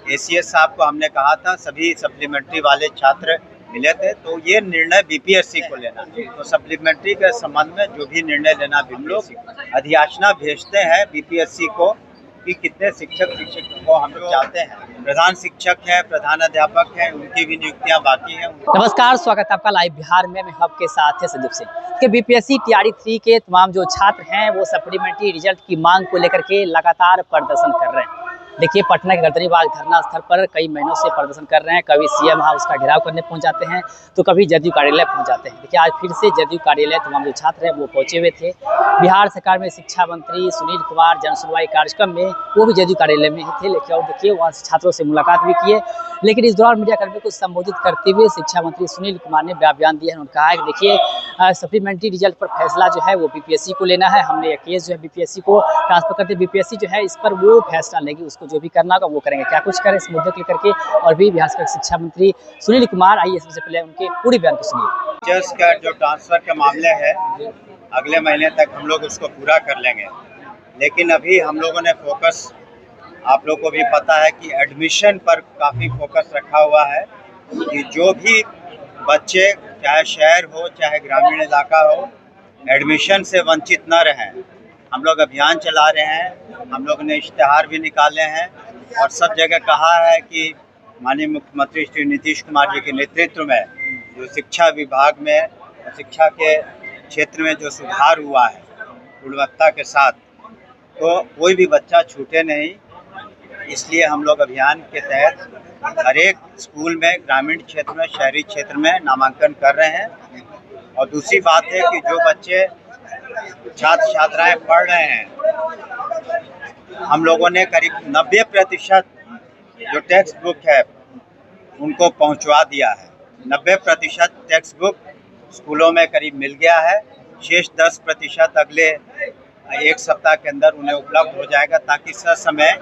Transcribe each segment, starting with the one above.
ACS साहब को हमने कहा था, सभी सप्लीमेंट्री वाले छात्र मिले थे, तो ये निर्णय बीपीएससी को लेना। तो सप्लीमेंट्री के संबंध में जो भी निर्णय लेना, हम लोग अधियाचना भेजते हैं बीपीएससी को कि कितने शिक्षक को हम लोग चाहते हैं। प्रधान शिक्षक हैं, प्रधान अध्यापक हैं, उनकी भी नियुक्तियां बाकी हैं। नमस्कार, स्वागत है आपका लाइव बिहार में। मैं हब के साथ है संदीप सिंह। कि बीपीएससी टीआरई 3 के तमाम जो छात्र हैं वो सप्लीमेंट्री रिजल्ट की मांग को लेकर के लगातार प्रदर्शन कर रहे हैं। देखिए, पटना के गर्दनीबाग धरना स्थल पर कई महीनों से प्रदर्शन कर रहे हैं। कभी सीएम हाउस का घेराव करने पहुंच जाते हैं, तो कभी जदयू कार्यालय पहुंच जाते हैं। देखिए, आज फिर से जदयू कार्यालय तमाम जो छात्र हैं वो पहुंचे हुए थे। बिहार सरकार में शिक्षा मंत्री सुनील कुमार जन सुनवाई कार्यक्रम में वो भी जदयू कार्यालय में ही थे। लेकिन और देखिए, वहाँ छात्रों से मुलाकात भी किए। लेकिन इस दौरान मीडिया कर्मी को संबोधित करते हुए शिक्षा मंत्री सुनील कुमार ने बयान दिया है। उन्होंने कहा है कि देखिए, सप्लीमेंट्री रिजल्ट पर फैसला जो है वो बीपीएससी को लेना है। हमने ये केस जो है बीपीएससी को ट्रांसफर करते, बीपीएससी जो है इस पर वो फैसला लेगी, उसको जो भी करना होगा वो करेंगे। क्या कुछ करें इस मुद्दे को लेकर के और भी बिहार के शिक्षा मंत्री सुनील कुमार, आइए सबसे पहले उनके पूरी बयान को सुनिए। टीचर्स का जो ट्रांसफर के मामले है, अगले महीने तक हम लोग उसको पूरा कर लेंगे। लेकिन अभी हम लोगों ने फोकस, आप लोग को भी पता है कि एडमिशन पर काफ़ी फोकस रखा हुआ है कि जो भी बच्चे, चाहे शहर हो चाहे ग्रामीण इलाका हो, एडमिशन से वंचित न रहें। हम लोग अभियान चला रहे हैं, हम लोग ने इश्तिहार भी निकाले हैं और सब जगह कहा है कि माननीय मुख्यमंत्री श्री नीतीश कुमार जी के नेतृत्व में जो शिक्षा विभाग में और शिक्षा के क्षेत्र में जो सुधार हुआ है गुणवत्ता के साथ, तो कोई भी बच्चा छूटे नहीं। इसलिए हम लोग अभियान के तहत हर एक स्कूल में, ग्रामीण क्षेत्र में, शहरी क्षेत्र में नामांकन कर रहे हैं। और दूसरी बात है कि जो बच्चे छात्र छात्राएं पढ़ रहे हैं, हम लोगों ने करीब 90% जो टेक्स्ट बुक है उनको पहुंचवा दिया है। 90% टेक्स्ट बुक स्कूलों में करीब मिल गया है। शेष 10% अगले एक सप्ताह के अंदर उन्हें उपलब्ध हो जाएगा, ताकि ससमय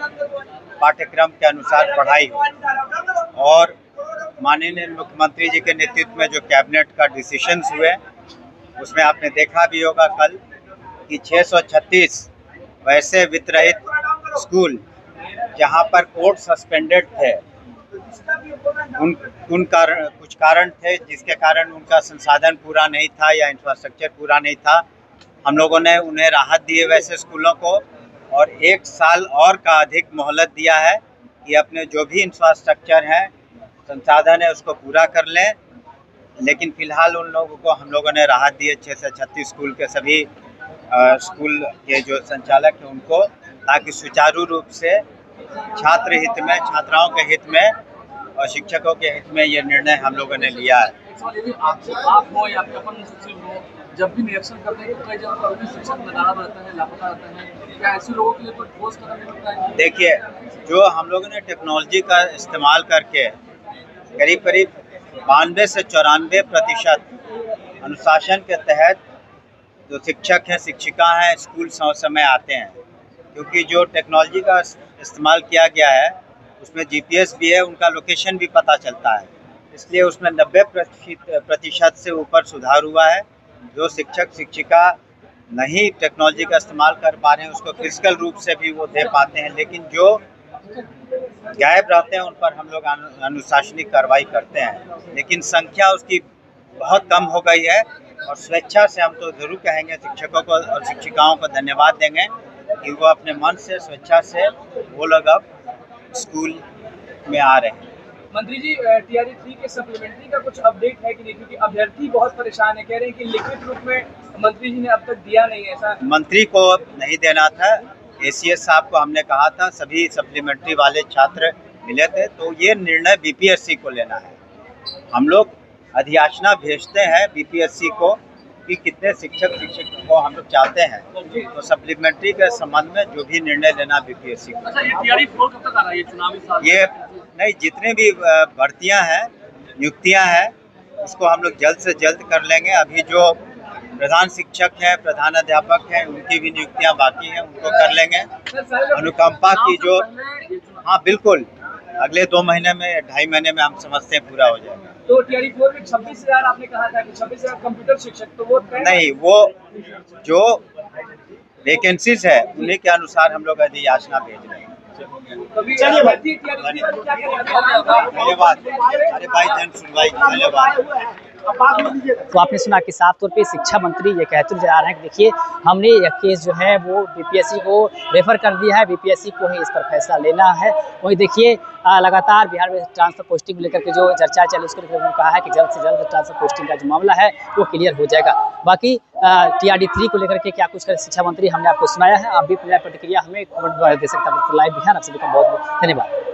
पाठ्यक्रम के अनुसार पढ़ाई हो। और माननीय मुख्यमंत्री जी के नेतृत्व में जो कैबिनेट का डिसीजंस हुए, उसमें आपने देखा भी होगा कल कि 636 वैसे वित्तरहित स्कूल जहां पर कोर्ट सस्पेंडेड थे, कुछ कारण थे जिसके कारण उनका संसाधन पूरा नहीं था या इंफ्रास्ट्रक्चर पूरा नहीं था। हम लोगों ने उन्हें राहत दी है वैसे स्कूलों को, और 1 साल और का अधिक मोहलत दिया है कि अपने जो भी इंफ्रास्ट्रक्चर है, संसाधन है, उसको पूरा कर लें। लेकिन फिलहाल उन लोगों को हम लोगों ने राहत दी है, 636 स्कूल के सभी स्कूल के जो संचालक हैं उनको, ताकि सुचारू रूप से छात्र हित में, छात्राओं के हित में और शिक्षकों के हित में ये निर्णय हम लोगों ने लिया है। आप हो या अपन सचिव हो, जब भी निरीक्षण करते हैं तो कई जगह पर भी शिक्षक नदारद रहता है, लापता रहता है, क्या ऐसे लोगों के लिए कोई ठोस कदम नहीं उठता है? देखिए, जो हम लोगों ने टेक्नोलॉजी का इस्तेमाल करके करीब 92 से 94% अनुशासन के तहत जो शिक्षक हैं, शिक्षिका हैं, स्कूल समय आते हैं। क्योंकि जो टेक्नोलॉजी का इस्तेमाल किया गया है उसमें जीपीएस भी है, उनका लोकेशन भी पता चलता है। इसलिए उसमें 90% से ऊपर सुधार हुआ है। जो शिक्षक शिक्षिका नहीं टेक्नोलॉजी का इस्तेमाल कर पा रहे हैं उसको फिजिकल रूप से भी वो दे पाते हैं, लेकिन जो गायब रहते हैं उन पर हम लोग अनुशासनिक कार्रवाई करते हैं। लेकिन संख्या उसकी बहुत कम हो गई है और स्वेच्छा से हम तो ज़रूर कहेंगे शिक्षकों को और शिक्षिकाओं को धन्यवाद देंगे कि वो अपने मन से, स्वेच्छा से वो लोग अब स्कूल में आ रहे हैं। मंत्री जी, टीआरई 3 के सप्लीमेंट्री का कुछ अपडेट है कि नहीं? क्योंकि अभ्यर्थी बहुत परेशान है, कह रहे हैं कि लिखित रूप में मंत्री जी ने अब तक दिया नहीं है। ऐसा मंत्री को नहीं देना था, एसीएस साहब को हमने कहा था, सभी सप्लीमेंट्री वाले छात्र मिले थे, तो ये निर्णय बीपीएससी को लेना है। हम लोग अधियाचना भेजते हैं बीपीएससी को कि कितने शिक्षक को हम लोग चाहते हैं, तो सप्लीमेंट्री के संबंध में जो भी निर्णय लेना बीपीएससी को। अच्छा, ये टीआरई 4 कब तक आ रहा है? ये चुनावी साल ये नहीं, जितने भी भर्तियां हैं, नियुक्तियां हैं, उसको हम लोग जल्द से जल्द कर लेंगे। अभी जो प्रधान शिक्षक हैं, प्रधान अध्यापक हैं, उनकी भी नियुक्तियां बाकी हैं, उनको कर लेंगे। अनुकंपा की जो, हाँ बिल्कुल, अगले 2 महीने में, 2.5 महीने में हम समझते हैं पूरा हो जाएगा। तो टीआरई 4 में 26,000 आपने कहा था कि 26,000 कंप्यूटर शिक्षक, तो वो नहीं, वो जो वैकेंसीज है उन्हीं के अनुसार हम लोग अधियाचना भेज रहे हैं। चलिए धन्यवाद। अरे भाई जन सुनवाई, धन्यवाद। तो आपने सुना कि साफ तौर पे शिक्षा मंत्री ये कहते जा रहे हैं कि देखिए हमने यह केस जो है वो बीपीएससी को रेफर कर दिया है, बीपीएससी को ही इस पर फैसला लेना है। वही देखिए लगातार बिहार में ट्रांसफर पोस्टिंग को लेकर के जो चर्चा चली उसको लेकर उन्होंने कहा है कि जल्द से जल्द ट्रांसफर पोस्टिंग का जो मामला है वो क्लियर हो जाएगा। बाकी TRD 3 को लेकर के क्या कुछ कर शिक्षा मंत्री हमने आपको सुनाया है। आप भी अपनी प्रतिक्रिया हमें कमेंट द्वारा दे सकते हैं। लाइव बिहार आप सभी का बहुत बहुत धन्यवाद।